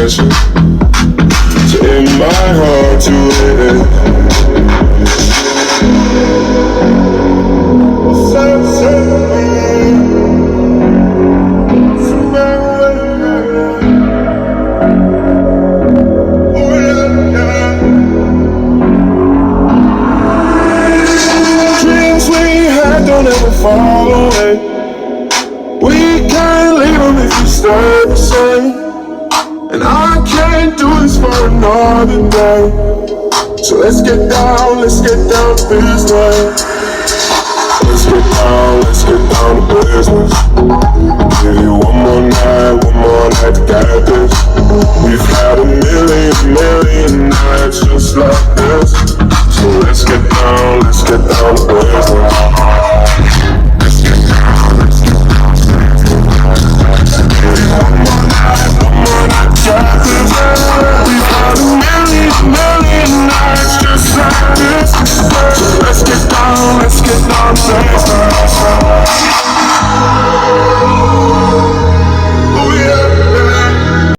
attention. So in my heart to it. Dreams we had don't ever fall away. We can't leave them if you stay the same. And I can't do this for another day. So let's get down to business. Let's get down to business.